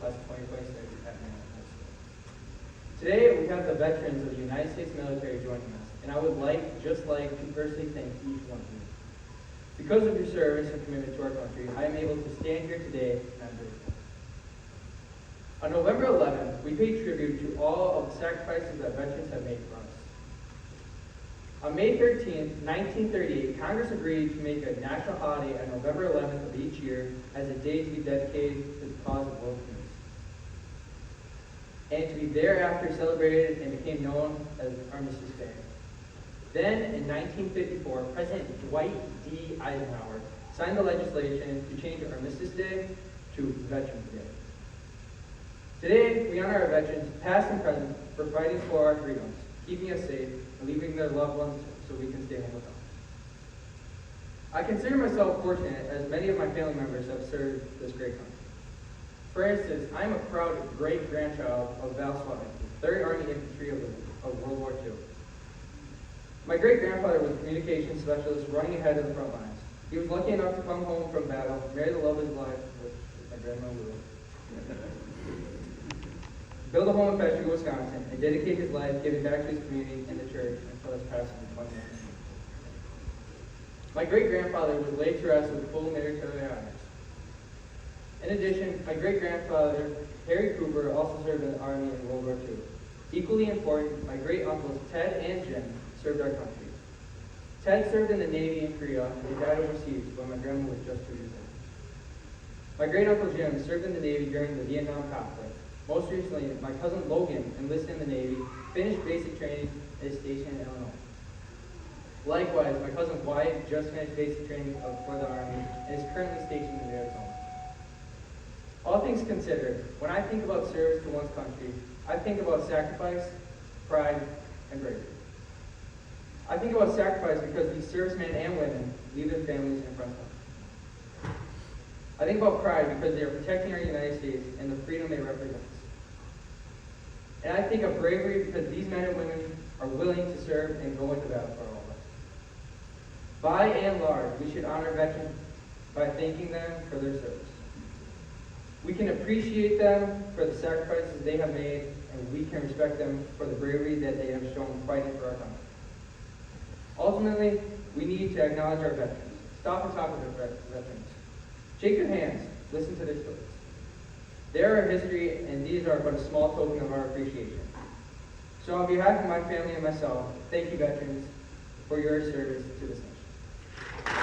class of 2026 at Maryland High School. Today, we have the veterans of the United States military joining us, and I would just like to personally thank each one of you. Because of your service and commitment to our country, I am able to stand here today, and I'm grateful. On November 11th, we paid tribute to all of the sacrifices that veterans have made for us. On May 13th, 1938, Congress agreed to make a national holiday on November 11th of each year as a day to be dedicated to the cause of world peace, and to be thereafter celebrated and became known as Armistice Day. Then, in 1954, President Dwight D. Eisenhower signed the legislation to change Armistice Day to Veterans Day. Today, we honor our veterans, past and present, for fighting for our freedoms, keeping us safe, and leaving their loved ones so we can stay home with them. I consider myself fortunate, as many of my family members have served this great country. For instance, I am a proud great-grandchild of Val Swatman, 3rd Army Infantry of World War II. My great-grandfather was a communications specialist running ahead of the front lines. He was lucky enough to come home from battle, marry the love of his life, which is my grandma Lou, build a home in Patrick, Wisconsin, and dedicate his life giving back to his community and the church until his passing in 2019. My great-grandfather was laid to rest with full military honors. In addition, my great-grandfather, Harry Cooper, also served in the Army in World War II. Equally important, my great-uncles Ted and Jim served our country. Ted served in the Navy in Korea, and he died overseas when my grandma was just 2 years old. My great-uncle Jim served in the Navy during the Vietnam conflict. Most recently, my cousin Logan enlisted in the Navy, finished basic training, and is stationed in Illinois. Likewise, my cousin Wyatt just finished basic training for the Army and is currently stationed in Arizona. All things considered, when I think about service to one's country, I think about sacrifice, pride, and bravery. I think about sacrifice because these servicemen and women leave their families and friends home. I think about pride because they are protecting our United States and the freedom they represent. And I think of bravery because these men and women are willing to serve and go into battle for all of us. By and large, we should honor veterans by thanking them for their service. We can appreciate them for the sacrifices they have made, and we can respect them for the bravery that they have shown fighting for our country. Ultimately, we need to acknowledge our veterans. Stop and talk with our veterans. Shake their hands. Listen to their stories. They are our history, and these are but a small token of our appreciation. So on behalf of my family and myself, thank you, veterans, for your service to this nation.